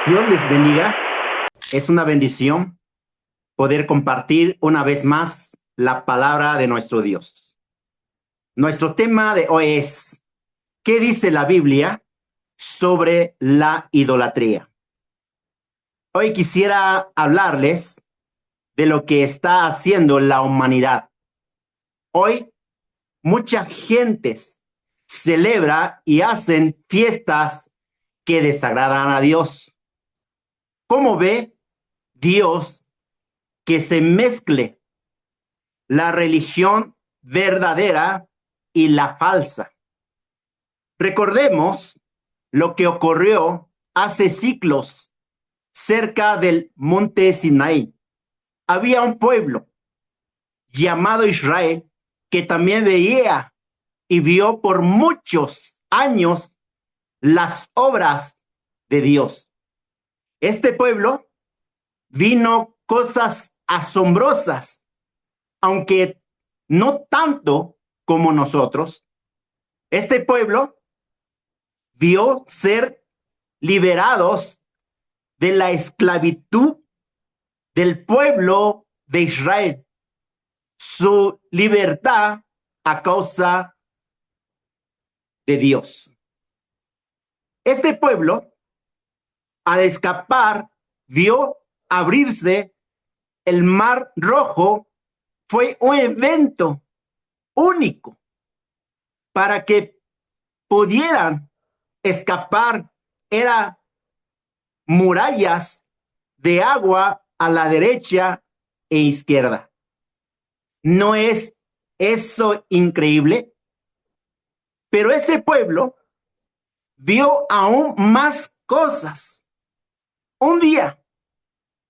Dios les bendiga. Es una bendición poder compartir una vez más la palabra de nuestro Dios. Nuestro tema de hoy es, ¿qué dice la Biblia sobre la idolatría? Hoy quisiera hablarles de lo que está haciendo la humanidad. Hoy muchas gentes celebran y hacen fiestas que desagradan a Dios. ¿Cómo ve Dios que se mezcle la religión verdadera y la falsa? Recordemos lo que ocurrió hace siglos cerca del monte Sinaí. Había un pueblo llamado Israel que también veía y vio por muchos años las obras de Dios. Este pueblo vino cosas asombrosas, aunque no tanto como nosotros. Este pueblo vio ser liberados de la esclavitud del pueblo de Israel, su libertad a causa de Dios. Este pueblo, al escapar, vio abrirse el Mar Rojo. Fue un evento único para que pudieran escapar. Era murallas de agua a la derecha e izquierda. ¿No es eso increíble? Pero ese pueblo vio aún más cosas. Un día,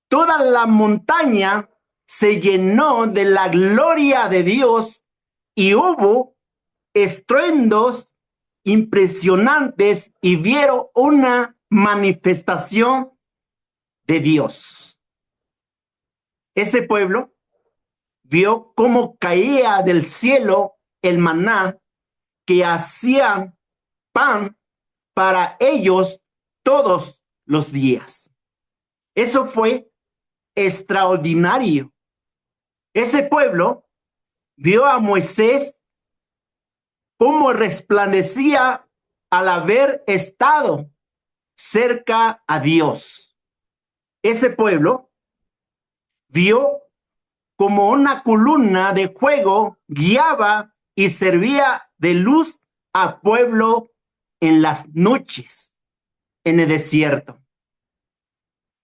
toda la montaña se llenó de la gloria de Dios y hubo estruendos impresionantes y vieron una manifestación de Dios. Ese pueblo vio cómo caía del cielo el maná que hacía pan para ellos todos los días. Eso fue extraordinario. Ese pueblo vio a Moisés cómo resplandecía al haber estado cerca a Dios. Ese pueblo vio como una columna de fuego guiaba y servía de luz al pueblo en las noches, en el desierto.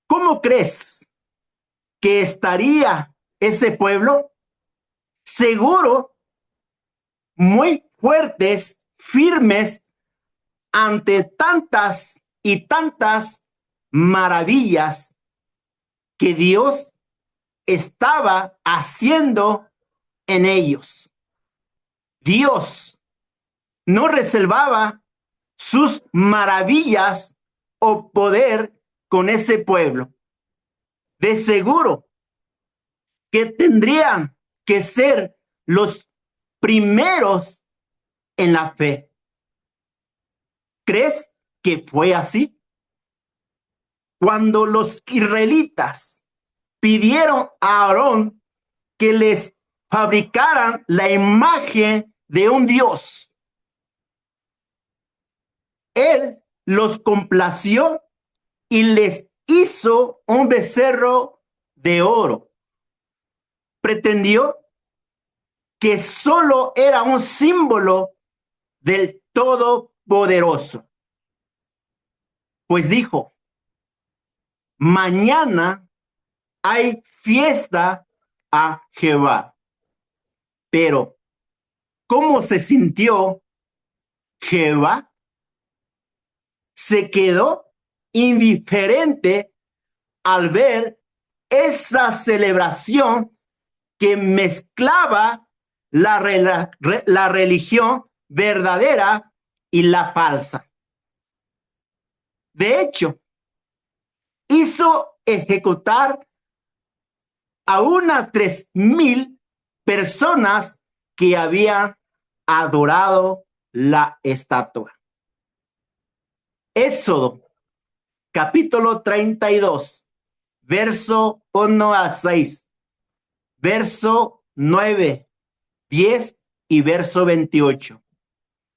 ¿Cómo crees que estaría ese pueblo? Seguro, muy fuertes, firmes ante tantas y tantas maravillas que Dios estaba haciendo en ellos. Dios no reservaba sus maravillas o poder con ese pueblo. De seguro que tendrían que ser los primeros en la fe. ¿Crees que fue así? Cuando los israelitas pidieron a Aarón que les fabricaran la imagen de un dios, él los complació y les hizo un becerro de oro. Pretendió que solo era un símbolo del Todopoderoso. Pues dijo, mañana hay fiesta a Jehová. Pero, ¿cómo se sintió Jehová? Se quedó indiferente al ver esa celebración que mezclaba la religión verdadera y la falsa. De hecho, hizo ejecutar a unas 3,000 personas que habían adorado la estatua. Éxodo capítulo 32, verso 1 a 6, verso 9, 10 y verso 28.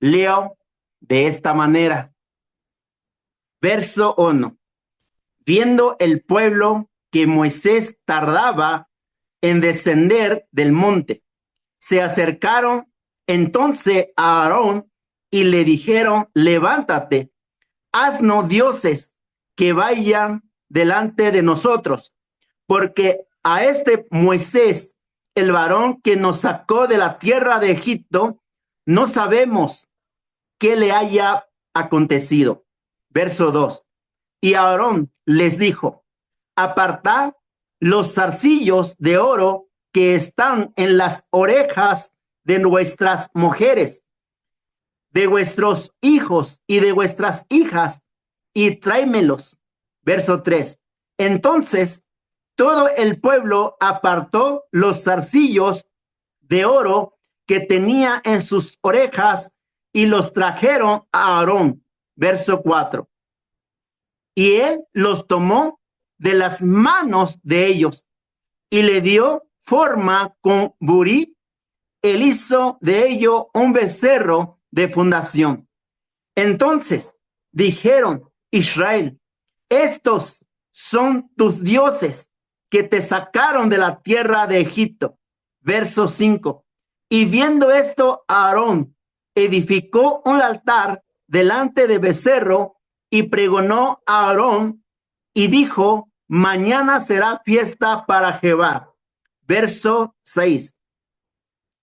Leo de esta manera. Verso 1. Viendo el pueblo que Moisés tardaba en descender del monte, se acercaron entonces a Aarón y le dijeron: levántate, haznos dioses que vayan delante de nosotros, porque a este Moisés, el varón que nos sacó de la tierra de Egipto, no sabemos qué le haya acontecido. Verso 2. Y Aarón les dijo: apartad los zarcillos de oro que están en las orejas de vuestras mujeres, de vuestros hijos y de vuestras hijas, y tráemelos. Verso 3. Entonces todo el pueblo apartó los zarcillos de oro que tenía en sus orejas y los trajeron a Aarón. Verso 4. Y él los tomó de las manos de ellos y le dio forma con burí. Él hizo de ello un becerro de fundación. Entonces dijeron: Israel, estos son tus dioses que te sacaron de la tierra de Egipto. Verso 5. Y viendo esto, Aarón edificó un altar delante de becerro y pregonó a Aarón y dijo: mañana será fiesta para Jehová. Verso 6.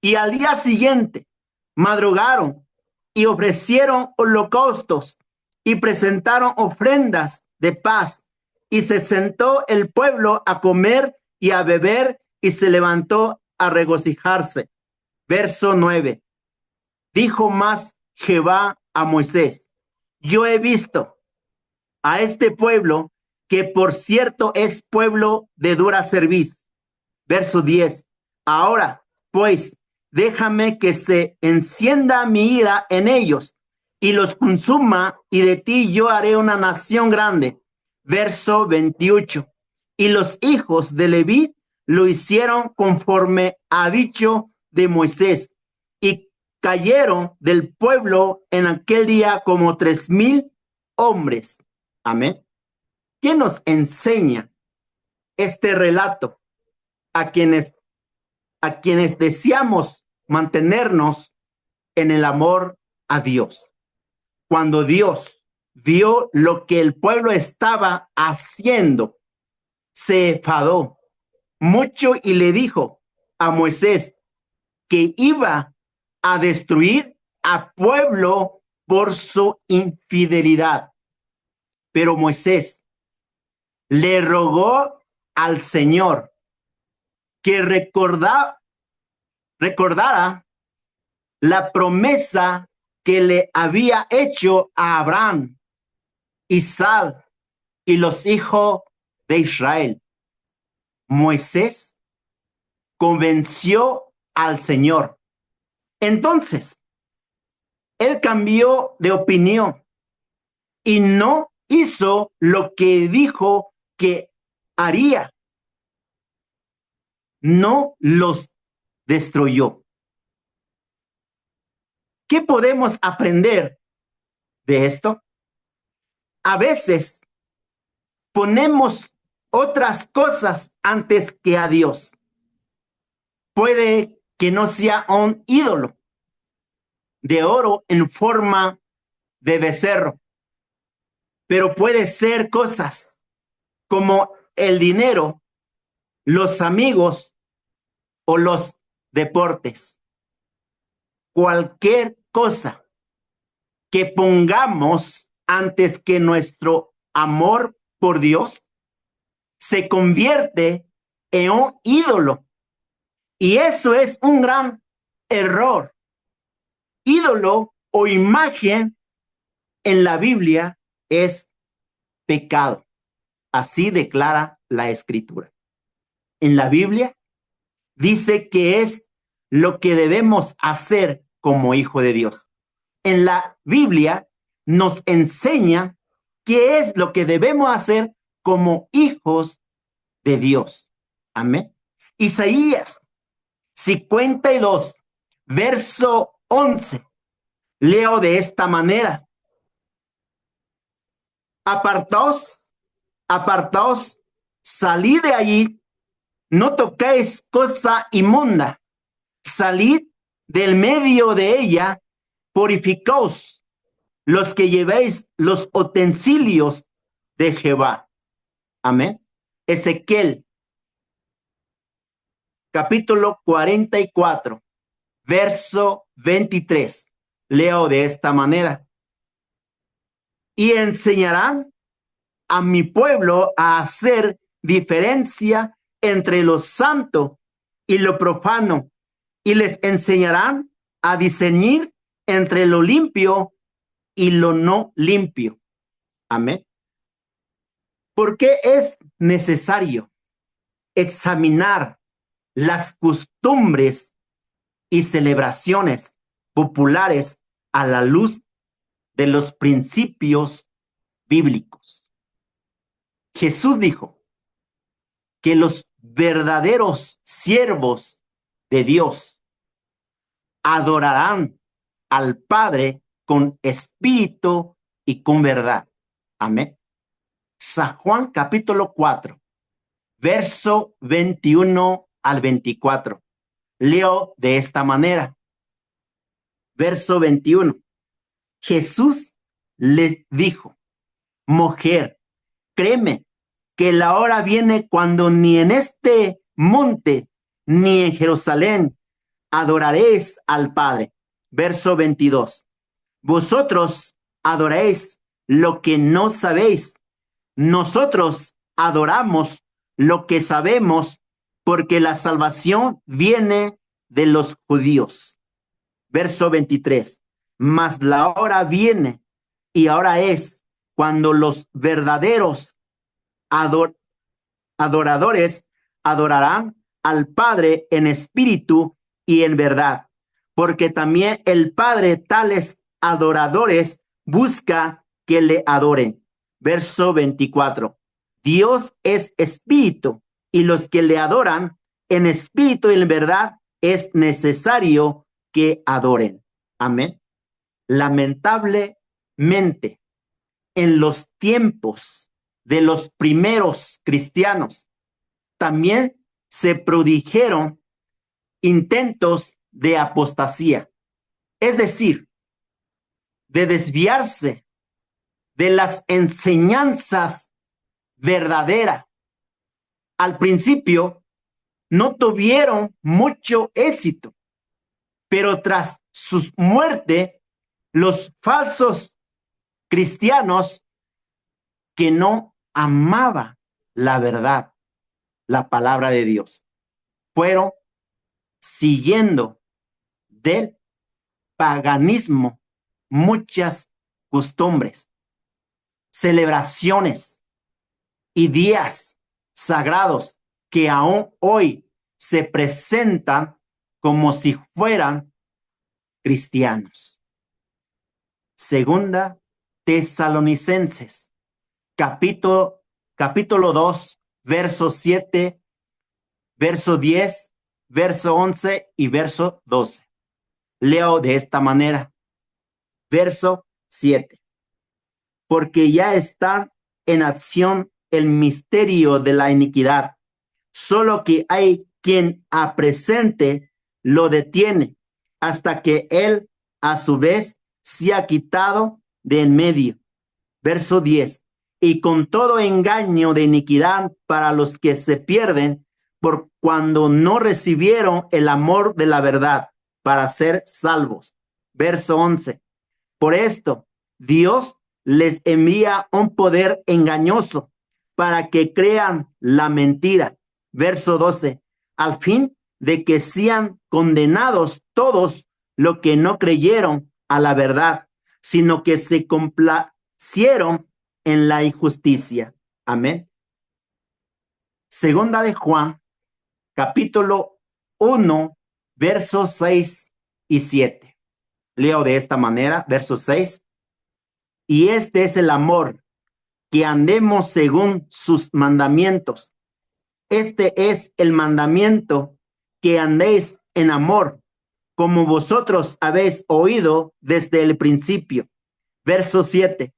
Y al día siguiente madrugaron y ofrecieron holocaustos y presentaron ofrendas de paz. Y se sentó el pueblo a comer y a beber y se levantó a regocijarse. Verso 9. Dijo más Jehová a Moisés: yo he visto a este pueblo, que por cierto es pueblo de dura cerviz. Verso 10. Ahora, pues, déjame que se encienda mi ira en ellos y los consuma, y de ti yo haré una nación grande. Verso 28. Y los hijos de Leví lo hicieron conforme ha dicho de Moisés, y cayeron del pueblo en aquel día como 3,000 hombres. Amén. ¿Qué nos enseña este relato a quienes deseamos mantenernos en el amor a Dios? Cuando Dios vio lo que el pueblo estaba haciendo, se enfadó mucho y le dijo a Moisés que iba a destruir a pueblo por su infidelidad. Pero Moisés le rogó al Señor que recordara la promesa que le había hecho a Abraham, Isaac y los hijos de Israel. Moisés convenció al Señor. Entonces, él cambió de opinión y no hizo lo que dijo que haría. No los destruyó. ¿Qué podemos aprender de esto? A veces ponemos otras cosas antes que a Dios. Puede que no sea un ídolo de oro en forma de becerro, pero puede ser cosas como el dinero, los amigos o los deportes. Cualquier cosa que pongamos antes que nuestro amor por Dios se convierte en un ídolo. Y eso es un gran error. Ídolo o imagen en la Biblia es pecado. Así declara la Escritura. En la Biblia dice que es lo que debemos hacer como hijo de Dios. En la Biblia nos enseña qué es lo que debemos hacer como hijos de Dios. Amén. Isaías 52, verso 11. Leo de esta manera. Apartaos, apartaos, salid de allí, no toquéis cosa inmunda, salid del medio de ella, purificaos los que llevéis los utensilios de Jehová. Amén. Ezequiel, capítulo 44, verso 23. Leo de esta manera. Y enseñarán a mi pueblo a hacer diferencia entre lo santo y lo profano, y les enseñarán a discernir entre lo limpio y lo no limpio. Amén. ¿Por qué es necesario examinar las costumbres y celebraciones populares a la luz de los principios bíblicos? Jesús dijo que los verdaderos siervos de Dios adorarán al Padre con espíritu y con verdad. Amén. San Juan capítulo 4, verso 21 al 24. Leo de esta manera. Verso 21. Jesús les dijo: mujer, créeme que la hora viene cuando ni en este monte ni en Jerusalén adoraréis al Padre. Verso 22. Vosotros adoráis lo que no sabéis. Nosotros adoramos lo que sabemos, porque la salvación viene de los judíos. Verso 23. Mas la hora viene, y ahora es, cuando los verdaderos adoradores adorarán al Padre en espíritu y en verdad, porque también el Padre tales adoradores busca que le adoren. Verso 24. Dios es espíritu, y los que le adoran en espíritu y en verdad es necesario que adoren. Amén. Lamentablemente, en los tiempos de los primeros cristianos, también se produjeron intentos de apostasía, es decir, de desviarse de las enseñanzas verdaderas. Al principio no tuvieron mucho éxito, pero tras su muerte, los falsos cristianos que no amaban la verdad, la palabra de Dios, fueron siguiendo del paganismo muchas costumbres, celebraciones y días sagrados que aún hoy se presentan como si fueran cristianos. Segunda Tesalonicenses, capítulo 2, verso 7, verso 10, verso 11 y verso 12. Leo de esta manera. Verso 7. Porque ya está en acción el misterio de la iniquidad, solo que hay quien a presente lo detiene, hasta que él a su vez se ha quitado de en medio. Verso 10. Y con todo engaño de iniquidad para los que se pierden, por cuando no recibieron el amor de la verdad para ser salvos. Verso 11. Por esto, Dios les envía un poder engañoso para que crean la mentira. Verso 12. Al fin de que sean condenados todos los que no creyeron a la verdad, sino que se complacieron en la injusticia. Amén. Segunda de Juan, capítulo 1, versos 6 y 7. Leo de esta manera, verso 6. Y este es el amor, que andemos según sus mandamientos. Este es el mandamiento, que andéis en amor, como vosotros habéis oído desde el principio. Verso 7.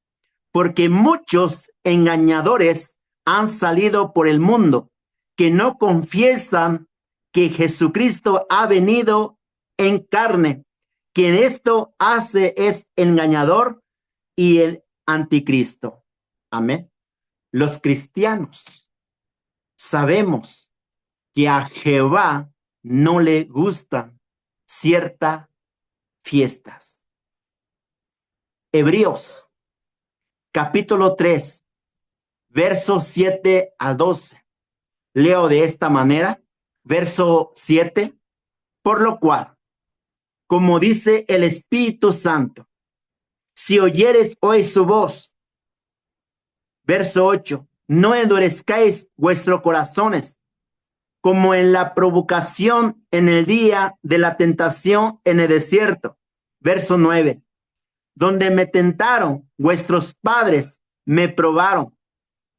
Porque muchos engañadores han salido por el mundo, que no confiesan que Jesucristo ha venido en carne. Quien esto hace es engañador y el anticristo. Amén. Los cristianos sabemos que a Jehová no le gustan ciertas fiestas. Hebreos capítulo 3, versos 7 al 12. Leo de esta manera, verso 7, por lo cual, como dice el Espíritu Santo, si oyeres hoy su voz, verso 8, no endurezcáis vuestros corazones, como en la provocación en el día de la tentación en el desierto. Verso 9, donde me tentaron vuestros padres, me probaron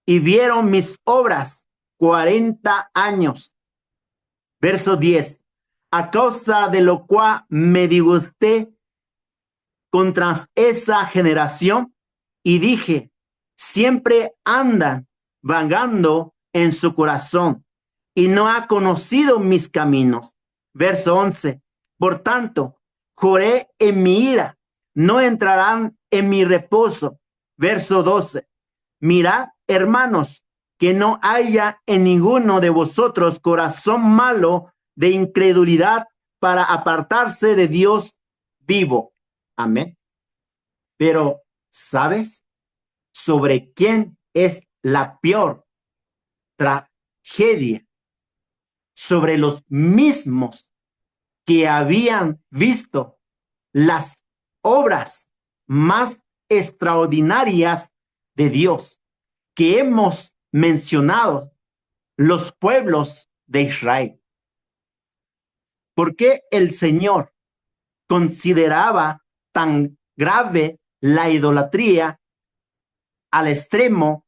y vieron mis obras 40 años. Verso 10, a causa de lo cual me disgusté contra esa generación y dije, siempre andan vagando en su corazón y no ha conocido mis caminos. Verso 11, por tanto, juré en mi ira, no entrarán en mi reposo. Verso 12, mirad, hermanos, que no haya en ninguno de vosotros corazón malo de incredulidad para apartarse de Dios vivo. Amén. Pero, ¿sabes sobre quién es la peor tragedia? Sobre los mismos que habían visto las obras más extraordinarias de Dios que hemos mencionado, los pueblos de Israel. ¿Por qué el Señor consideraba tan grave la idolatría al extremo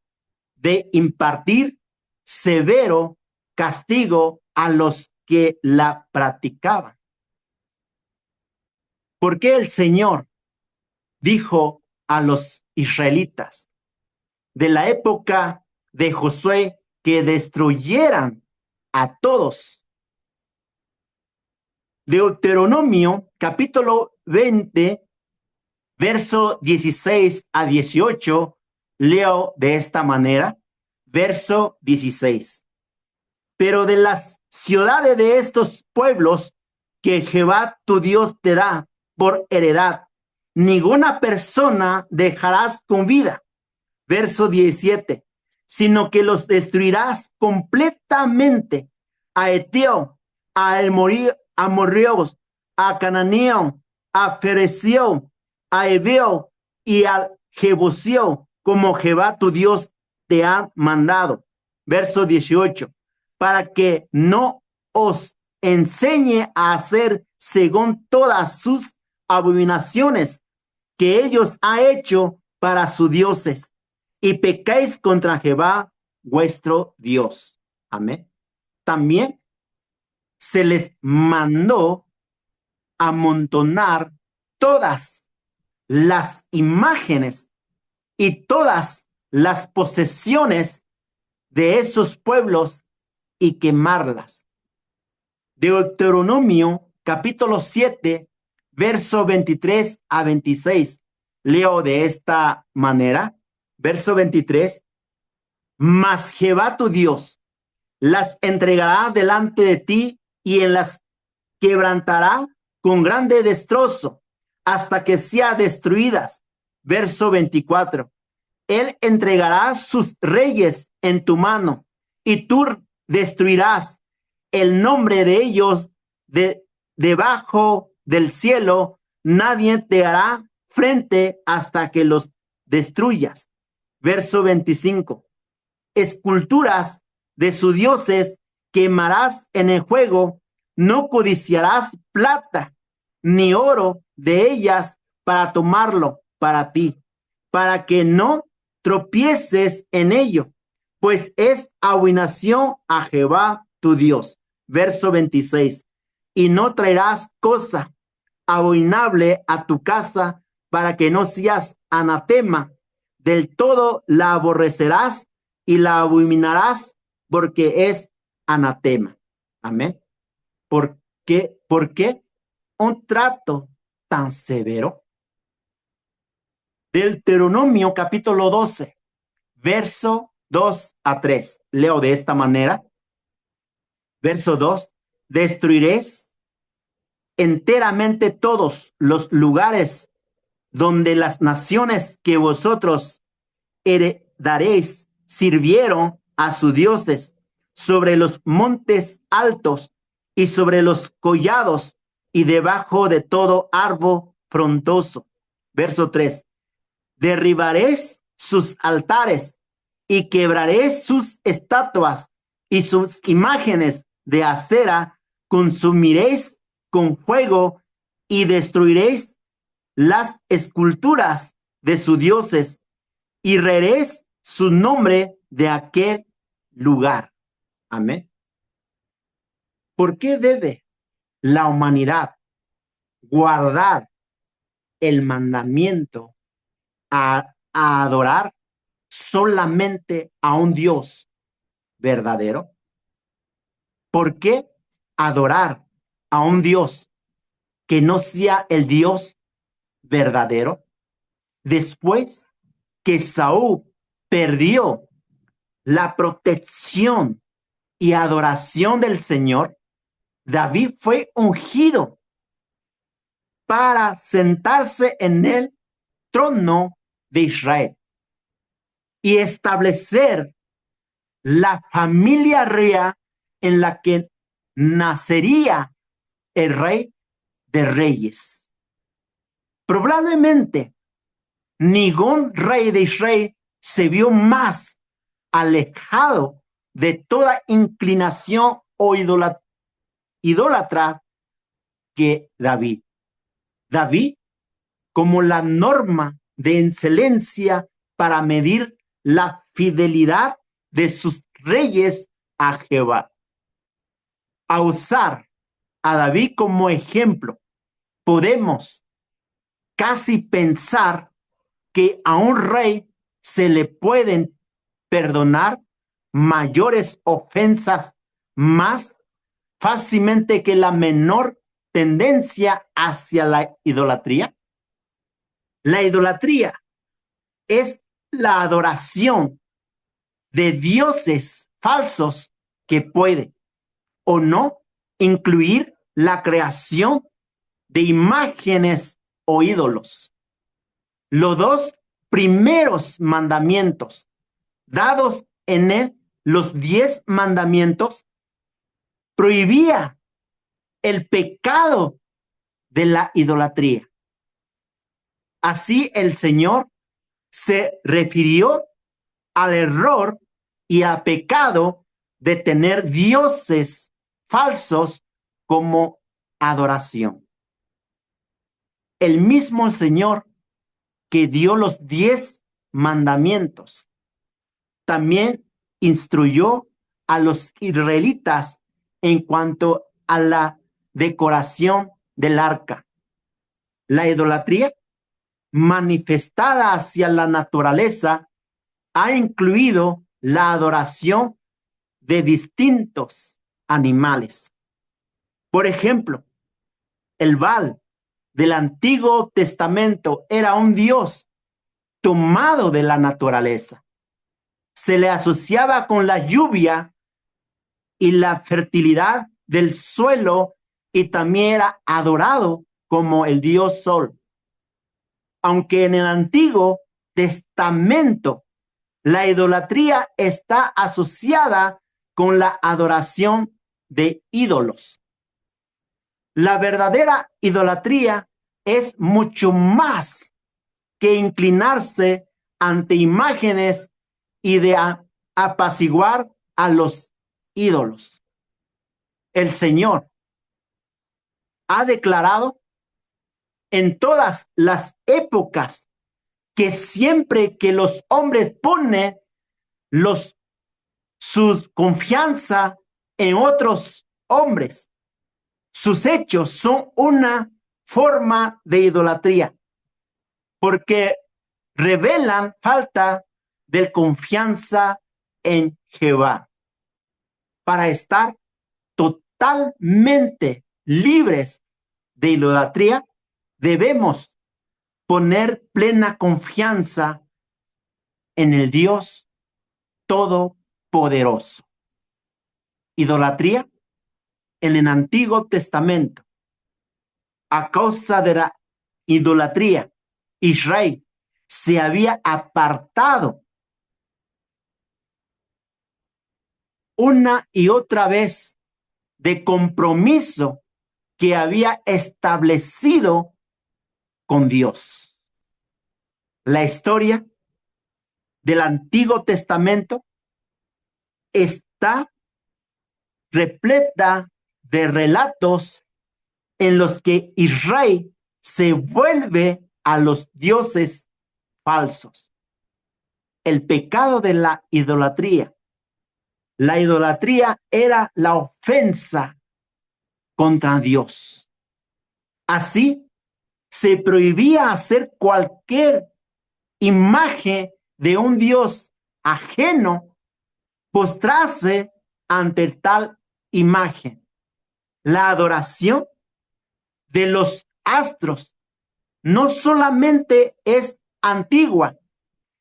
de impartir severo castigo a los que la practicaban? ¿Por qué el Señor dijo a los israelitas de la época de Josué que destruyeran a todos? Deuteronomio capítulo 20, verso 16 a 18, leo de esta manera, verso 16. Pero de las ciudades de estos pueblos que Jehová tu Dios te da por heredad, ninguna persona dejarás con vida. Verso 17, sino que los destruirás completamente, a Eteo, a amorreos, a cananeo, a fereceo, a heveo y al jebuseo, como Jehová tu Dios te ha mandado. Verso 18, para que no os enseñe a hacer según todas sus abominaciones que ellos han hecho para sus dioses, y pecáis contra Jehová vuestro Dios. Amén. También se les mandó amontonar todas las imágenes y todas las posesiones de esos pueblos y quemarlas. Deuteronomio capítulo 7, verso 23 a 26. Leo de esta manera. Verso 23. Mas Jehová tu Dios las entregará delante de ti y en las quebrantará con grande destrozo hasta que sean destruidas. Verso 24. Él entregará sus reyes en tu mano y tú destruirás el nombre de ellos debajo del cielo. Nadie te hará frente hasta que los destruyas. Verso 25. Esculturas de sus dioses quemarás en el fuego, no codiciarás plata ni oro de ellas para tomarlo para ti, para que no tropieces en ello, pues es abominación a Jehová tu Dios. Verso 26. Y no traerás cosa abominable a tu casa para que no seas anatema. Del todo la aborrecerás y la abominarás porque es anatema. Amén. ¿Por qué? ¿Por qué un trato tan severo? Deuteronomio capítulo 12, verso 2 a 3. Leo de esta manera. Verso 2. Destruiréis enteramente todos los lugares donde las naciones que vosotros heredaréis sirvieron a sus dioses sobre los montes altos y sobre los collados y debajo de todo árbol frondoso. Verso 3. Derribaréis sus altares y quebraréis sus estatuas y sus imágenes de acera, consumiréis con fuego y destruiréis las esculturas de sus dioses y reeréis su nombre de aquel lugar. Amén. ¿Por qué debe la humanidad guardar el mandamiento a adorar solamente a un Dios verdadero? ¿Por qué adorar a un Dios que no sea el Dios verdadero? Después que Saúl perdió la protección y adoración del Señor, David fue ungido para sentarse en el trono de Israel y establecer la familia real en la que nacería el rey de reyes. Probablemente ningún rey de Israel se vio más alejado de toda inclinación o idólatra que David. David, como la norma de excelencia para medir la fidelidad de sus reyes a Jehová. A usar a David como ejemplo, podemos casi pensar que a un rey se le pueden perdonar mayores ofensas más fácilmente que la menor tendencia hacia la idolatría. La idolatría es la adoración de dioses falsos que puede o no incluir la creación de imágenes o ídolos. Los dos primeros mandamientos dados en los 10 mandamientos prohibía el pecado de la idolatría. Así el Señor se refirió al error y al pecado de tener dioses falsos como adoración. El mismo Señor que dio los 10 mandamientos también instruyó a los israelitas en cuanto a la decoración del arca. La idolatría manifestada hacia la naturaleza ha incluido la adoración de distintos animales. Por ejemplo, el Baal del Antiguo Testamento era un dios tomado de la naturaleza. Se le asociaba con la lluvia y la fertilidad del suelo y también era adorado como el dios Sol. Aunque en el Antiguo Testamento la idolatría está asociada con la adoración de ídolos. La verdadera idolatría es mucho más que inclinarse ante imágenes y de apaciguar a los ídolos. El Señor ha declarado en todas las épocas que siempre que los hombres ponen su confianza en otros hombres, sus hechos son una forma de idolatría, porque revelan falta de confianza en Jehová. Para estar totalmente libres de idolatría, debemos poner plena confianza en el Dios Todopoderoso. Idolatría en el Antiguo Testamento. A causa de la idolatría, Israel se había apartado una y otra vez de compromiso que había establecido con Dios. La historia del Antiguo Testamento está repleta de relatos en los que Israel se vuelve a los dioses falsos. El pecado de la idolatría. La idolatría era la ofensa contra Dios. Así, se prohibía hacer cualquier imagen de un Dios ajeno, postrarse ante tal imagen. La adoración de los astros no solamente es antigua,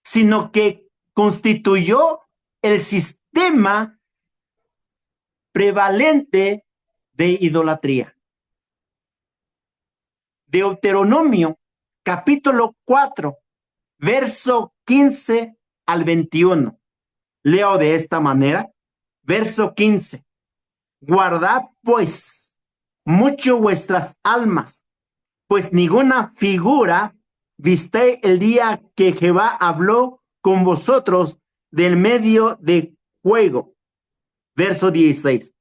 sino que constituyó el sistema prevalente de idolatría. Deuteronomio, capítulo 4, verso 15 al 21. Leo de esta manera. Verso 15. Guardad, pues, mucho vuestras almas, pues ninguna figura viste el día que Jehová habló con vosotros del medio de fuego. Verso 16.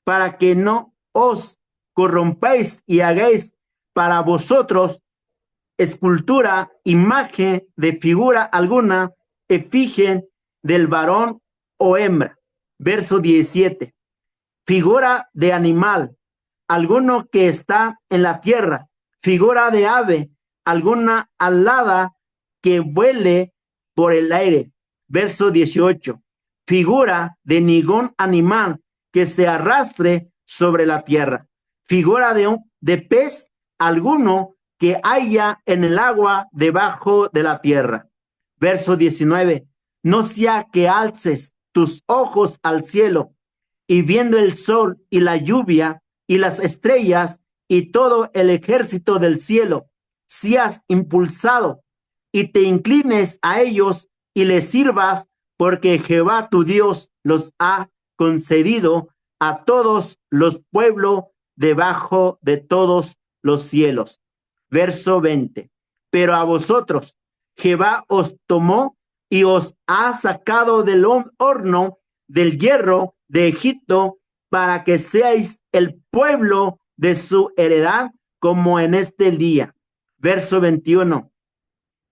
Para que no os corrompáis y hagáis para vosotros escultura, imagen de figura alguna, efigie del varón o hembra. Verso 17. Figura de animal, alguno que está en la tierra, figura de ave, alguna alada que vuele por el aire. Verso 18. Figura de ningún animal que se arrastre sobre la tierra. Figura de pez alguno que haya en el agua debajo de la tierra. Verso 19. No sea que alces tus ojos al cielo y viendo el sol y la lluvia y las estrellas y todo el ejército del cielo, seas impulsado y te inclines a ellos y les sirvas, porque Jehová tu Dios los ha concedido a todos los pueblos debajo de todos los cielos. Verso 20. Pero a vosotros Jehová os tomó y os ha sacado del horno del hierro de Egipto, para que seáis el pueblo de su heredad, como en este día. Verso 21.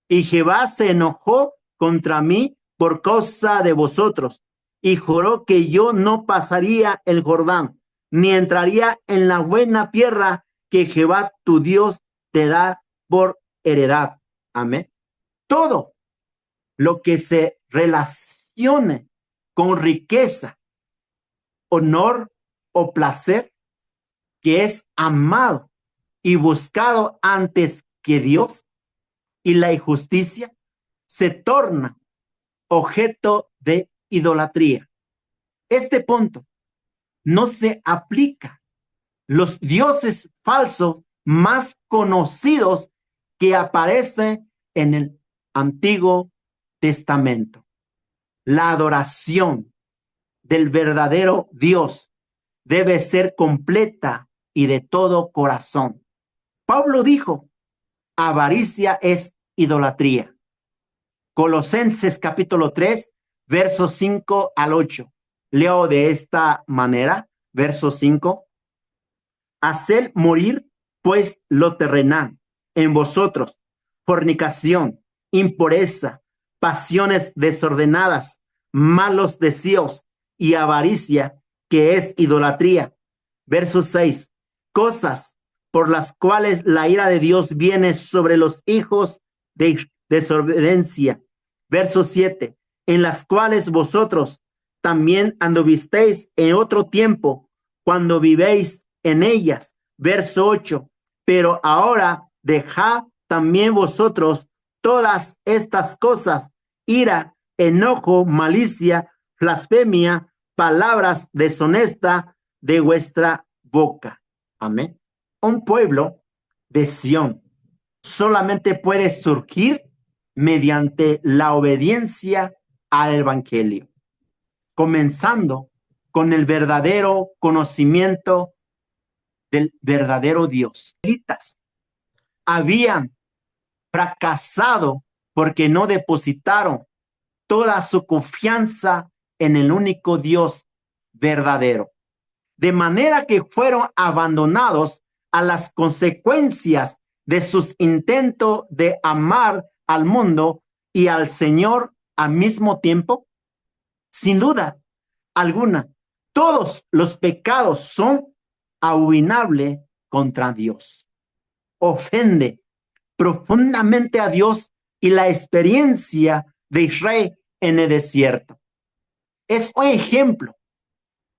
Y Jehová se enojó contra mí por causa de vosotros, y juró que yo no pasaría el Jordán, ni entraría en la buena tierra que Jehová tu Dios te da por heredad. Amén. Todo lo que se relacione con riqueza, honor o placer, que es amado y buscado antes que Dios, y la injusticia, se torna objeto de idolatría. Este punto no se aplica los dioses falsos más conocidos que aparecen en el Antiguo Testamento. La adoración del verdadero Dios debe ser completa y de todo corazón. Pablo dijo, avaricia es idolatría. Colosenses capítulo 3, versos 5 al 8. Leo de esta manera, verso 5. Haced morir, pues, lo terrenal en vosotros: fornicación, impureza, pasiones desordenadas, malos deseos y avaricia, que es idolatría. Verso 6. Cosas por las cuales la ira de Dios viene sobre los hijos de desobediencia. Verso 7. En las cuales vosotros también anduvisteis en otro tiempo, cuando vivéis en ellas. Verso 8. Pero ahora dejad también vosotros todas estas cosas: ira, enojo, malicia, blasfemia, palabras deshonestas de vuestra boca. Amén. Un pueblo de Sión solamente puede surgir mediante la obediencia al Evangelio, comenzando con el verdadero conocimiento del verdadero Dios. Habían fracasado porque no depositaron toda su confianza en el único Dios verdadero, de manera que fueron abandonados a las consecuencias de sus intentos de amar al mundo y al Señor al mismo tiempo. Sin duda alguna, todos los pecados son abominables contra Dios. Ofende profundamente a Dios y la experiencia de Israel en el desierto es un ejemplo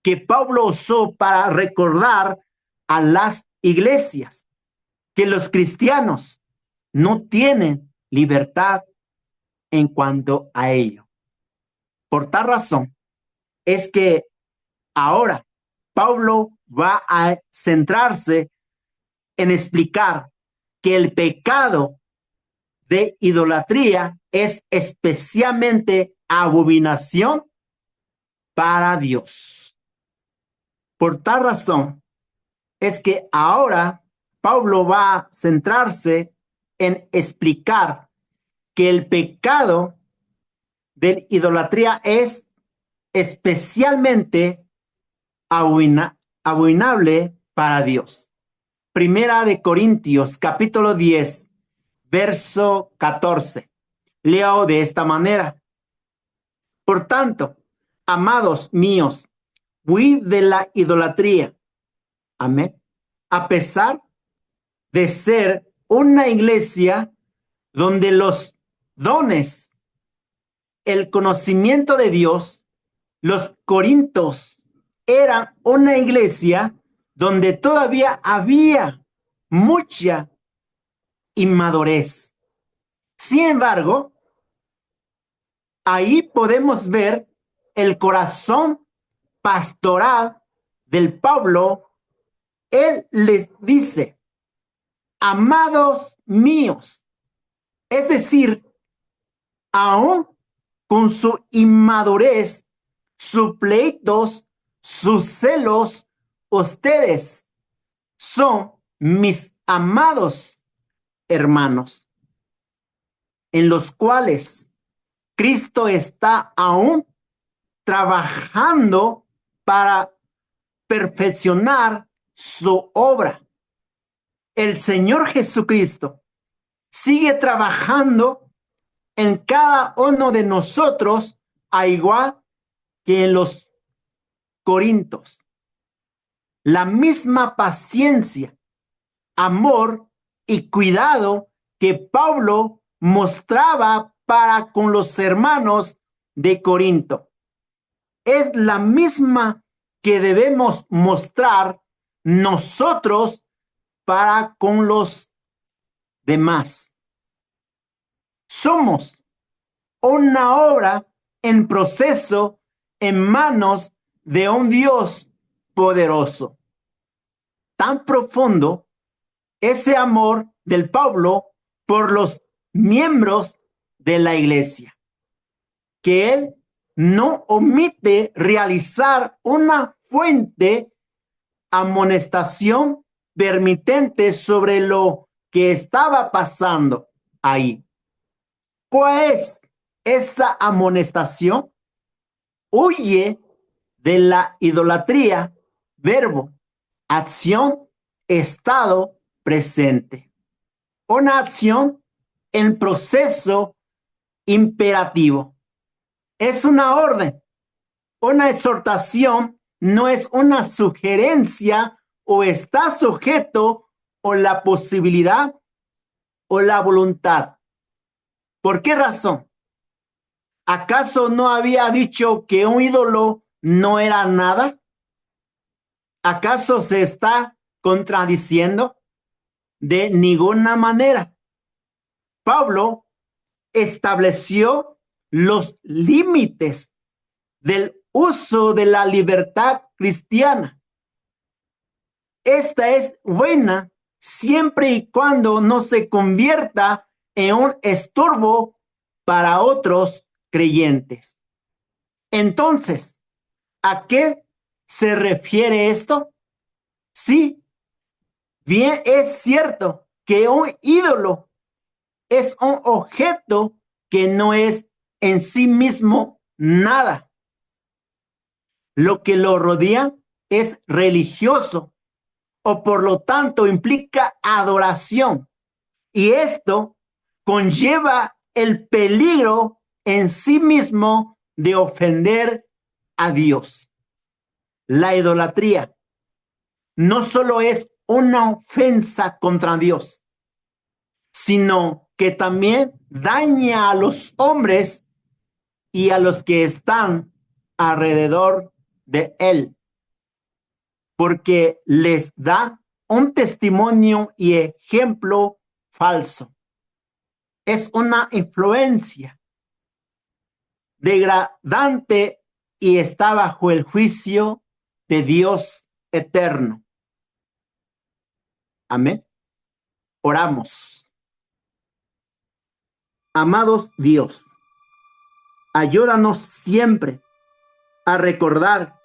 que Pablo usó para recordar a las iglesias que los cristianos no tienen libertad en cuanto a ello. Por tal razón es que ahora Pablo va a centrarse en explicar que el pecado de idolatría es especialmente abominación para Dios. Por tal razón es que ahora Pablo va a centrarse en explicar que el pecado de idolatría es especialmente abominable para Dios. Primera de Corintios, capítulo 10, verso 14. Leo de esta manera: por tanto, amados míos, huid de la idolatría. Amén. A pesar de ser una iglesia donde los dones, el conocimiento de Dios, los corintios eran una iglesia donde todavía había mucha inmadurez. Sin embargo, ahí podemos ver el corazón pastoral del Pablo. Él les dice: amados míos, es decir, aún con su inmadurez, sus pleitos, sus celos, ustedes son mis amados hermanos, en los cuales Cristo está aún trabajando para perfeccionar su obra. El Señor Jesucristo sigue trabajando en cada uno de nosotros, a igual que en los corintios. La misma paciencia, amor y cuidado que Pablo mostraba para con los hermanos de Corinto es la misma que debemos mostrar nosotros para con los demás. Somos una obra en proceso en manos de un Dios poderoso. Tan profundo ese amor del Pablo por los miembros de la iglesia, que él no omite realizar una fuente amonestación permitente sobre lo que estaba pasando ahí. ¿Cuál es esa amonestación? Huye de la idolatría, verbo, acción, estado presente. Una acción en proceso imperativo. Es una orden. Una exhortación no es una sugerencia o está sujeto o la posibilidad o la voluntad. ¿Por qué razón? ¿Acaso no había dicho que un ídolo no era nada? ¿Acaso se está contradiciendo? De ninguna manera. Pablo estableció los límites del uso de la libertad cristiana. Esta es buena siempre y cuando no se convierta en un estorbo para otros creyentes. Entonces, ¿a qué se refiere esto? Sí, bien es cierto que un ídolo es un objeto que no es en sí mismo nada. Lo que lo rodea es religioso o por lo tanto implica adoración. Y esto conlleva el peligro en sí mismo de ofender a Dios. La idolatría no solo es una ofensa contra Dios, sino que también daña a los hombres y a los que están alrededor de él, porque les da un testimonio y ejemplo falso. Es una influencia degradante y está bajo el juicio de Dios eterno. Amén. Oramos. Amados Dios, ayúdanos siempre a recordar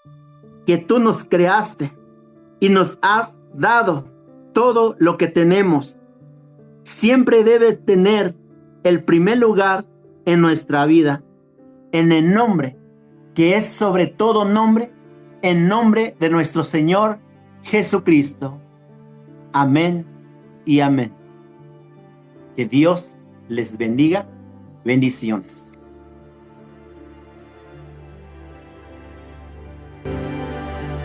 que tú nos creaste y nos has dado todo lo que tenemos. Siempre debes tener el primer lugar en nuestra vida, en el nombre, que es sobre todo nombre, en nombre de nuestro Señor Jesucristo. Amén y amén. Que Dios les bendiga. Bendiciones.